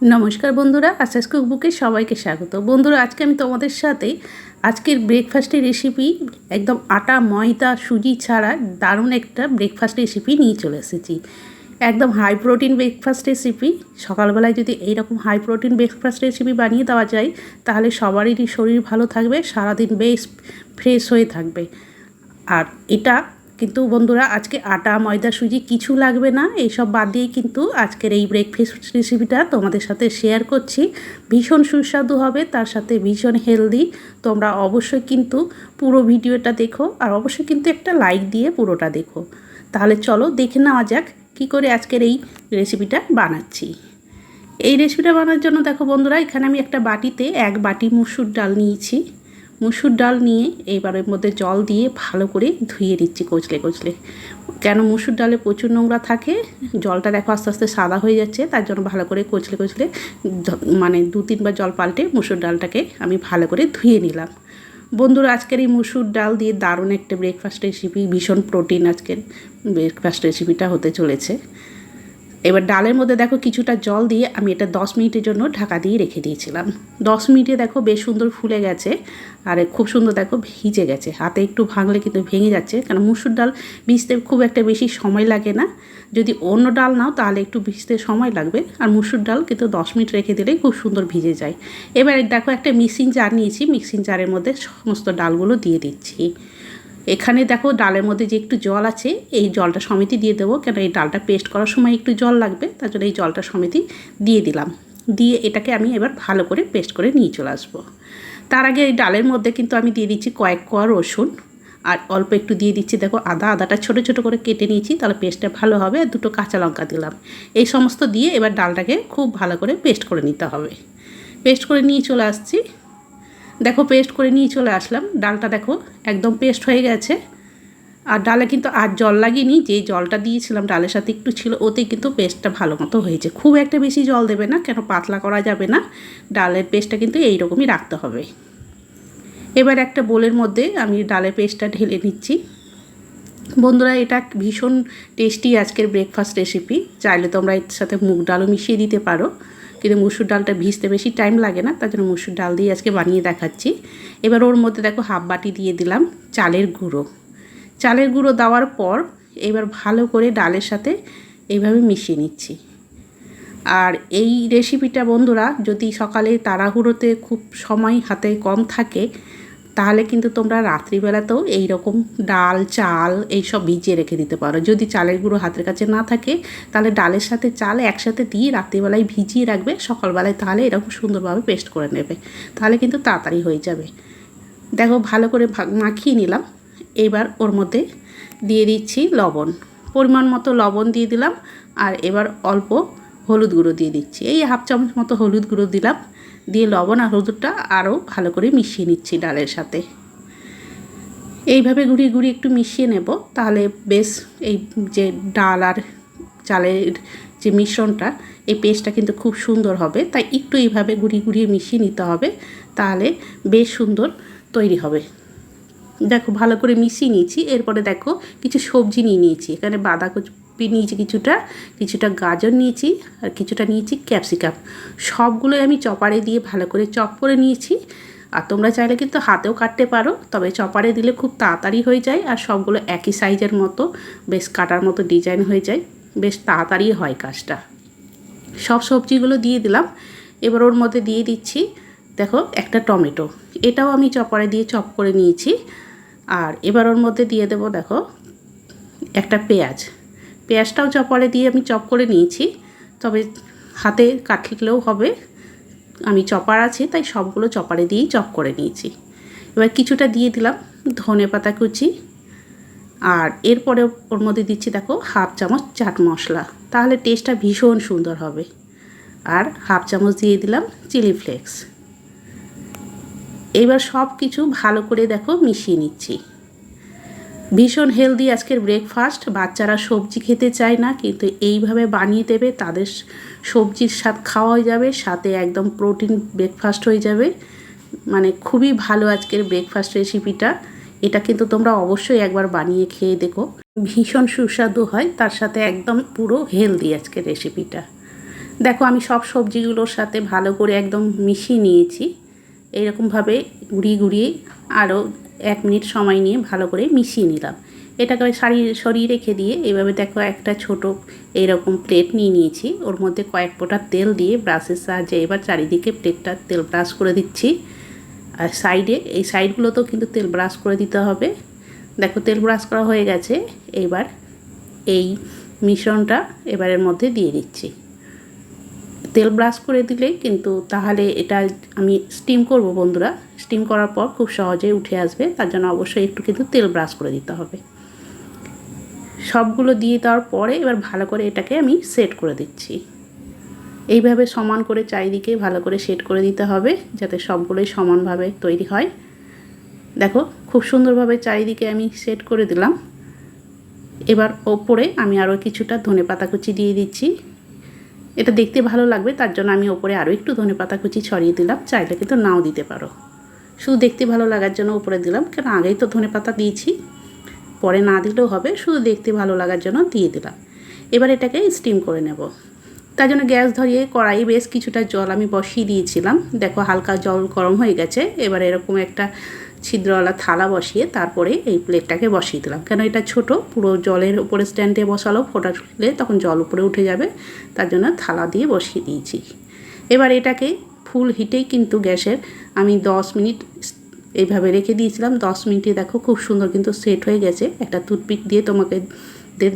নমস্কার বন্ধুরা, আসাস কুকবুকে সবাইকে স্বাগত। বন্ধুরা, আজকে আমি তোমাদের সাথে আজকের ব্রেকফাস্টের রেসিপি, একদম আটা ময়দা সুজি ছাড়া দারুণ একটা ব্রেকফাস্ট রেসিপি নিয়ে চলে এসেছি। একদম হাই প্রোটিন ব্রেকফাস্ট রেসিপি। সকালবেলায় যদি এইরকম হাই প্রোটিন ব্রেকফাস্ট রেসিপি বানিয়ে দেওয়া যায়, তাহলে সবারই শরীর ভালো থাকবে, সারাদিন বেশ ফ্রেশ হয়ে থাকবে। আর এটা কিন্তু বন্ধুরা, আজকে আটা ময়দা সুজি কিছু লাগবে না, এইসব বাদ দিয়েই কিন্তু আজকের এই ব্রেকফাস্ট রেসিপিটা তোমাদের সাথে শেয়ার করছি। ভীষণ সুস্বাদু হবে, তার সাথে ভীষণ হেলদি। তোমরা অবশ্যই কিন্তু পুরো ভিডিওটা দেখো, আর অবশ্যই কিন্তু একটা লাইক দিয়ে পুরোটা দেখো। তাহলে চলো দেখে নেওয়া যাক কী করে আজকের এই রেসিপিটা বানাচ্ছি। এই রেসিপিটা বানানোর জন্য দেখো বন্ধুরা, এখানে আমি একটা বাটিতে 1 বাটি মুসুর ডাল নিয়েছি। মুসুর ডাল নিয়ে এইবারের মধ্যে জল দিয়ে ভালো করে ধুয়ে দিচ্ছি কচলে কচলে। কেন মুসুর ডালে প্রচুর নোংরা থাকে, জলটা দেখো আস্তে আস্তে সাদা হয়ে যাচ্ছে, তার জন্য ভালো করে কচলে কচলে মানে 2-3 বার জল পাল্টে মুসুর ডালটাকে আমি ভালো করে ধুয়ে নিলাম। বন্ধুরা, আজকের এই মুসুর ডাল দিয়ে দারুণ একটা ব্রেকফাস্ট রেসিপি, ভীষণ প্রোটিন আজকের ব্রেকফাস্ট রেসিপিটা হতে চলেছে। এবার ডালের মধ্যে দেখো কিছুটা জল দিয়ে আমি এটা 10 মিনিটের জন্য ঢাকা দিয়ে রেখে দিয়েছিলাম। 10 মিনিটে দেখো বেশ সুন্দর ফুলে গেছে, আর খুব সুন্দর দেখো ভিজে গেছে। হাতে একটু ভাঙলে কিন্তু ভেঙে যাচ্ছে, কারণ মুসুর ডাল ভিজতে খুব একটা বেশি সময় লাগে না। যদি অন্য ডাল নাও তাহলে একটু ভিজতে সময় লাগবে, আর মুসুর ডাল কিন্তু 10 মিনিট রেখে দিলেই খুব সুন্দর ভিজে যায়। এবার দেখো একটা মিক্সিং জার নিয়েছি, মিক্সিং জারের মধ্যে সমস্ত ডালগুলো দিয়ে দিচ্ছি। এখানে দেখো ডালের মধ্যে যে একটু জল আছে, এই জলটা সমেতই দিয়ে দেবো, কেন এই ডালটা পেস্ট করার সময় একটু জল লাগবে, তার জন্য এই জলটা সমেতই দিয়ে দিলাম। দিয়ে এটাকে আমি এবার ভালো করে পেস্ট করে নিয়ে চলে আসবো। তার আগে এই ডালের মধ্যে কিন্তু আমি দিয়ে দিচ্ছি কয়েক কোয়া রসুন, আর অল্প একটু দিয়ে দিচ্ছি দেখো আদাটা ছোটো ছোটো করে কেটে নিয়েছি, তাহলে পেস্টটা ভালো হবে। আর 2টো কাঁচা লঙ্কা দিলাম। এই সমস্ত দিয়ে এবার ডালটাকে খুব ভালো করে পেস্ট করে নিতে হবে। পেস্ট করে নিয়ে চলে আসছি। দেখো পেস্ট করে নিয়ে চলে আসলাম। ডালটা দেখো একদম পেস্ট হয়ে গেছে। আর ডালে কিন্তু আর জল লাগিনি, যে জলটা দিয়েছিলাম ডালের সাথে একটু ছিল, ওতেই কিন্তু পেস্টটা ভালো মতো হয়েছে। খুব একটা বেশি জল দেবে না, কেন পাতলা করা যাবে না। ডালের পেস্টটা কিন্তু এইরকমই রাখতে হবে। এবার একটা বোলের মধ্যে আমি ডালের পেস্টটা ঢেলে নিচ্ছি। বন্ধুরা, এটা ভীষণ টেস্টি আজকের ব্রেকফাস্ট রেসিপি। চাইলে তোমরা এর সাথে মুগ ডালও মিশিয়ে দিতে পারো, কিন্তু মুসুর ডালটা ভিজতে বেশি টাইম লাগে না, তার জন্য মুসুর ডাল দিয়ে আজকে বানিয়ে দেখাচ্ছি। এবার ওর মধ্যে দেখো 1/2 বাটি দিয়ে দিলাম চালের গুঁড়ো। চালের গুঁড়ো দেওয়ার পর এবার ভালো করে ডালের সাথে এইভাবে মিশিয়ে নিচ্ছি। আর এই রেসিপিটা বন্ধুরা, যদি সকালে তাড়াহুড়োতে খুব সময় হাতে কম থাকে, তাহলে কিন্তু তোমরা রাত্রিবেলাতেও এই রকম ডাল চাল এইসব ভিজিয়ে রেখে দিতে পারো। যদি চালের গুঁড়ো হাতের কাছে না থাকে, তাহলে ডালের সাথে চাল একসাথে দিয়ে রাত্রিবেলায় ভিজিয়ে রাখবে, সকালবেলায় তাহলে এরকম সুন্দরভাবে পেস্ট করে নেবে, তাহলে কিন্তু তাড়াতাড়ি হয়ে যাবে। দেখো ভালো করে মাখিয়ে নিলাম। এবার ওর মধ্যে দিয়ে দিচ্ছি লবণ, পরিমাণ মতো লবণ দিয়ে দিলাম। আর এবার অল্প হলুদ গুঁড়ো দিয়ে দিচ্ছি, এই 1/2 চামচ মতো হলুদ গুঁড়ো দিলাম। দিয়ে লবণ আর হলুদটা আরও ভালো করে মিশিয়ে নিচ্ছি ডালের সাথে। এইভাবে ঘুরিয়ে ঘুরিয়ে একটু মিশিয়ে নেব, তাহলে বেশ এই যে ডাল আর চালের যে মিশ্রণটা, এই পেস্টটা কিন্তু খুব সুন্দর হবে। তাই একটু এইভাবে ঘুরিয়ে ঘুরিয়ে মিশিয়ে নিতে হবে, তাহলে বেশ সুন্দর তৈরি হবে। দেখো ভালো করে মিশিয়ে নিয়েছি। এরপরে দেখো কিছু সবজি নিয়ে নিয়েছি। এখানে বাঁধাকপি নিয়েছি, কিছুটা গাজর নিয়েছি, আর কিছুটা নিয়েছি ক্যাপসিকাম। সবগুলোই আমি চপারে দিয়ে ভালো করে চপ করে নিয়েছি। আর তোমরা চাইলে কিন্তু হাতেও কাটতে পারো, তবে চপারে দিলে খুব তাড়াতাড়ি হয়ে যায়, আর সবগুলো একই সাইজের মতো বেশ কাটার মতো ডিজাইন হয়ে যায়, বেশ তাড়াতাড়ি হয় কাজটা। সব সবজিগুলো দিয়ে দিলাম। এবার ওর মধ্যে দিয়ে দিচ্ছি দেখো একটা টমেটো, এটাও আমি চপারে দিয়ে চপ করে নিয়েছি। আর এবার ওর মধ্যে দিয়ে দেবো দেখো একটা পেঁয়াজটাও চপারে দিয়ে আমি চপ করে নিয়েছি, তবে হাতে কাটলেও হবে, আমি চপার আছে তাই সবগুলো চপারে দিয়েই চপ করে নিয়েছি। এবার কিছুটা দিয়ে দিলাম ধনেপাতা কুচি, আর এরপরে ওর মধ্যে দিচ্ছি দেখো 1/2 চামচ চাট মশলা, তাহলে টেস্টটা ভীষণ সুন্দর হবে। আর 1/2 চামচ দিয়ে দিলাম চিলি ফ্লেক্স। এবার সব কিছু ভালো করে দেখো মিশিয়ে নিচ্ছি। ভীষণ হেলদি আজকের ব্রেকফাস্ট। বাচ্চারা সবজি খেতে চায় না, কিন্তু এইভাবে বানিয়ে দেবে, তাদের সবজির স্বাদ খাওয়া হয়ে যাবে, সাথে একদম প্রোটিন ব্রেকফাস্ট হয়ে যাবে। মানে খুবই ভালো আজকের ব্রেকফাস্ট রেসিপিটা। এটা কিন্তু তোমরা অবশ্যই একবার বানিয়ে খেয়ে দেখো, ভীষণ সুস্বাদু হয়, তার সাথে একদম পুরো হেলদি আজকের রেসিপিটা। দেখো আমি সব সবজিগুলোর সাথে ভালো করে একদম মিশিয়ে নিয়েছি। এইরকমভাবে ঘুরিয়ে ঘুরিয়ে আরও 1 মিনিট সময় নিয়ে ভালো করে মিশিয়ে নিলাম। এটাকে সরিয়ে রেখে দিয়ে এভাবে দেখো একটা ছোট এইরকম প্লেট নিয়ে নিয়েছি। ওর মধ্যে কয়েক ফোঁটা তেল দিয়ে ব্রাশের সাহায্যে এবার চারিদিকে প্লেটটা তেল ব্রাশ করে দিচ্ছি। আর সাইডে এই সাইডগুলোতেও কিন্তু তেল ব্রাশ করে দিতে হবে। দেখো তেল ব্রাশ করা হয়ে গেছে। এবার এই মিশ্রণটা এবারের মধ্যে দিয়ে দিচ্ছি। তেল ব্রাশ করে দিলে কিন্তু তাহলে এটা আমি স্টিম করব বন্ধুরা। স্টিম করার পর খুব সহজেই উঠে আসবে, তার জন্য অবশ্যই একটু কিন্তু তেল ব্রাশ করে দিতে হবে। সবগুলো দিয়ে দেওয়ার পরে এবার ভালো করে এটাকে আমি সেট করে দিচ্ছি। এইভাবে সমান করে চারিদিকে ভালো করে সেট করে দিতে হবে যাতে সবগুলোই সমানভাবে তৈরি হয়। দেখো খুব সুন্দরভাবে চারিদিকে আমি সেট করে দিলাম। এবার ওপরে আমি আরও কিছুটা ধনেপাতা কুচি দিয়ে দিচ্ছি। এটা দেখতে ভালো লাগবে, তার জন্য আমি ওপরে আরও একটু ধনেপাতা কুচি ছড়িয়ে দিলাম। চাইলে কিন্তু নাও দিতে পারো, শুধু দেখতে ভালো লাগার জন্য উপরে দিলাম, কেন আগেই তো ধনেপাতা দিয়েছি, পরে না দিলেও হবে, শুধু দেখতে ভালো লাগার জন্য দিয়ে দিলাম। এবার এটাকে স্টিম করে নেব। তার জন্য গ্যাস ধরিয়ে কড়াই বেশ কিছুটা জল আমি বসিয়ে দিয়েছিলাম। দেখো হালকা জল গরম হয়ে গেছে। এবার এরকম একটা ছিদ্রওয়ালা থালা বসিয়ে তারপরে এই প্লেটটাকে বসিয়ে দিলাম, কেন এটা ছোট, পুরো জলের উপরে স্ট্যান্ডে বসালো, ফোটালে তখন জল উপরে উঠে যাবে, তার জন্য থালা দিয়ে বসিয়ে দিয়েছি। এবার এটাকে ফুল হিটেই কিন্তু গ্যাসের আমি 10 মিনিট এইভাবে রেখে দিয়েছিলাম। 10 মিনিটে দেখো খুব সুন্দর কিন্তু সেট হয়ে গেছে। একটা টুথপিক দিয়ে তোমাকে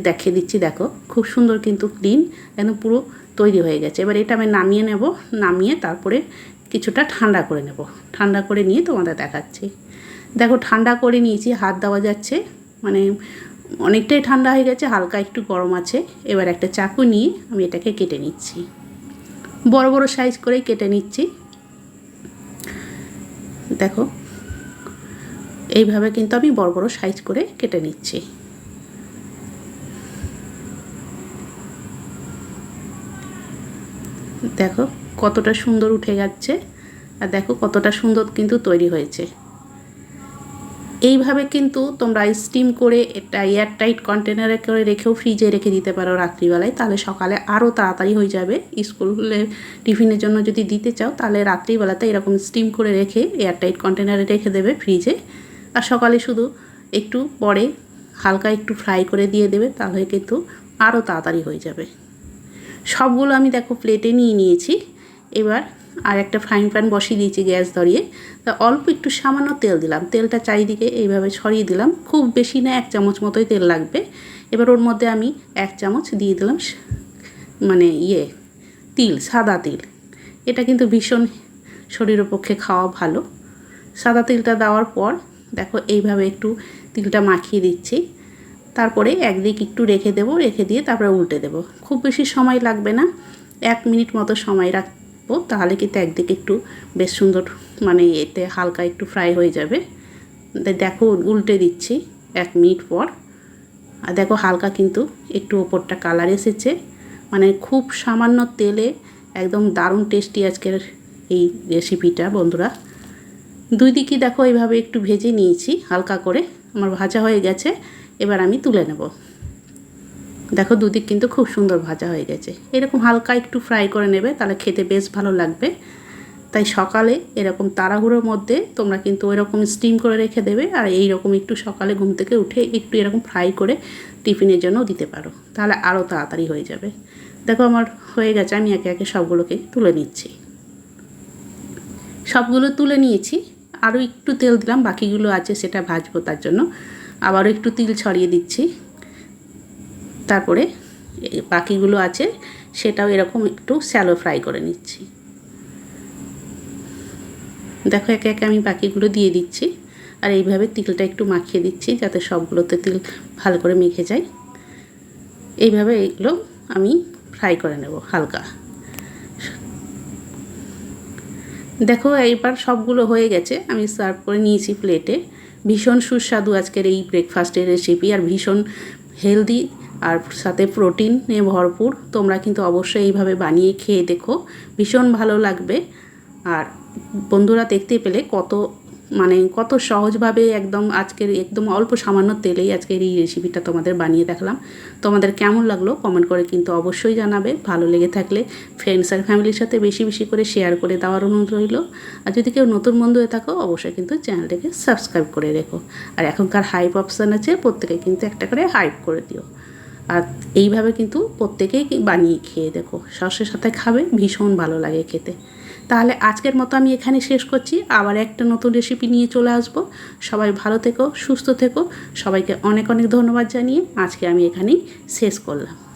দেখিয়ে দিচ্ছি। দেখো খুব সুন্দর কিন্তু ক্লিন একদম পুরো তৈরি হয়ে গেছে। এবার এটা আমি নামিয়ে নেব। নামিয়ে তারপরে কিছুটা ঠান্ডা করে নেব। ঠান্ডা করে নিয়ে তোমাদের দেখাচ্ছি। দেখো ঠান্ডা করে নিয়েছি, হাত দেওয়া যাচ্ছে, মানে অনেকটাই ঠান্ডা হয়ে গেছে, হালকা একটু গরম আছে। এবার একটা চাকু নিয়ে আমি এটাকে কেটে নিচ্ছি, বড় বড় সাইজ করেই কেটে নিচ্ছি। দেখো এইভাবে কিন্তু আমি বড় বড় সাইজ করে কেটে নিচ্ছি। দেখো কতটা সুন্দর উঠে যাচ্ছে, আর দেখো কতটা সুন্দর কিন্তু তৈরি হয়েছে। এইভাবে কিন্তু তোমরা স্টিম করে এটা এয়ারটাইট কন্টেনারে করে রেখেও ফ্রিজে রেখে দিতে পারো রাত্রিবেলায়, তাহলে সকালে আরও তাড়াতাড়ি হয়ে যাবে। স্কুলে টিফিনের জন্য যদি দিতে চাও তাহলে রাত্রিবেলাতে এরকম স্টিম করে রেখে এয়ারটাইট কন্টেনারে রেখে দেবে ফ্রিজে, আর সকালে শুধু একটু পরে হালকা একটু ফ্রাই করে দিয়ে দেবে, তাহলে কিন্তু আরও তাড়াতাড়ি হয়ে যাবে। সবগুলো আমি দেখো প্লেটে নিয়ে নিয়েছি। এবার আর একটা ফ্রাইং প্যান বসিয়ে দিয়েছি গ্যাস ধরিয়ে। তা অল্প একটু সামান্য তেল দিলাম, তেলটা চারিদিকে এইভাবে ছড়িয়ে দিলাম, খুব বেশি না, 1 চামচ মতোই তেল লাগবে। এবার ওর মধ্যে আমি 1 চামচ দিয়ে দিলাম মানে তিল, সাদা তিল। এটা কিন্তু ভীষণ শরীরের পক্ষে খাওয়া ভালো। সাদা তিলটা দেওয়ার পর দেখো এইভাবে একটু তিলটা মাখিয়ে দিচ্ছি। তারপরে একদিক একটু রেখে দেবো, রেখে দিয়ে তারপরে উল্টে দেবো। খুব বেশি সময় লাগবে না, 1 মিনিট মতো সময় রাখবো, তাহলে কিন্তু একদিক একটু বেশ সুন্দর মানে এতে হালকা একটু ফ্রাই হয়ে যাবে। দেখো উল্টে দিচ্ছি 1 মিনিট পর, আর দেখো হালকা কিন্তু একটু ওপরটা কালার এসেছে। মানে খুব সামান্য তেলে একদম দারুণ টেস্টি আজকের এই রেসিপিটা বন্ধুরা। দুই দিকই দেখো এইভাবে একটু ভেজে নিয়েছি হালকা করে, আমার ভাজা হয়ে গেছে। এবার আমি তুলে নেব। দেখো দুদিক কিন্তু খুব সুন্দর ভাজা হয়ে গেছে। এরকম হালকা একটু ফ্রাই করে নেবে, তাহলে খেতে বেশ ভালো লাগবে। তাই সকালে এরকম তাড়াহুড়োর মধ্যে তোমরা কিন্তু এরকম স্টিম করে রেখে দেবে, আর এই রকম একটু সকালে ঘুম থেকে উঠে একটু এরকম ফ্রাই করে টিফিনের জন্যও দিতে পারো, তাহলে আরও তাড়াতাড়ি হয়ে যাবে। দেখো আমার হয়ে গেছে, আমি একে একে সবগুলোকে তুলে নিচ্ছি। সবগুলো তুলে নিয়েছি, আরও একটু তেল দিলাম, বাকিগুলো আছে সেটা ভাজবো, তার জন্য আবারও একটু তিল ছড়িয়ে দিচ্ছি। তারপরে বাকিগুলো আছে সেটাও এরকম একটু শ্যালো ফ্রাই করে নিচ্ছি। দেখো একে একে আমি বাকিগুলো দিয়ে দিচ্ছি, আর এইভাবে তিলটা একটু মাখিয়ে দিচ্ছি যাতে সবগুলোতে তিল ভালো করে মেখে যায়। এইভাবে এগুলো আমি ফ্রাই করে নেব হালকা। দেখো এইবার সবগুলো হয়ে গেছে, আমি সার্ভ করে নিয়েছি প্লেটে। ভীষণ সুস্বাদু আজকের এই ব্রেকফাস্টের রেসিপি, আর ভীষণ হেলদি, আর সাথে প্রোটিনে ভরপুর। তোমরা কিন্তু অবশ্যই এইভাবে বানিয়ে খেয়ে দেখো, ভীষণ ভালো লাগবে। আর বন্ধুরা দেখতে পেলে কত মানে কত সহজভাবে একদম আজকের একদম অল্প সামান্য তেলেই আজকের এই রেসিপিটা তোমাদের বানিয়ে দেখলাম। তোমাদের কেমন লাগলো কমেন্ট করে কিন্তু অবশ্যই জানাবে। ভালো লেগে থাকলে ফ্রেন্ডস আর ফ্যামিলির সাথে বেশি বেশি করে শেয়ার করে দেওয়ার অনুরোধ রইল। আর যদি কেউ নতুন বন্ধু হয়ে থাকো অবশ্যই কিন্তু চ্যানেলটাকে সাবস্ক্রাইব করে রেখো। আর এখনকার হাইপ অপশান আছে, প্রত্যেকে কিন্তু একটা করে হাইপ করে দিও। আর এইভাবে কিন্তু প্রত্যেকেই বানিয়ে খেয়ে দেখো, সসের সাথে খাবে, ভীষণ ভালো লাগে খেতে। তাহলে আজকের মতো আমি এখানে শেষ করছি, আবার একটা নতুন রেসিপি নিয়ে চলে আসব। সবাই ভালো থেকো, সুস্থ থেকো, সবাইকে অনেক অনেক ধন্যবাদ জানিয়ে আজকে আমি এখানেই শেষ করলাম।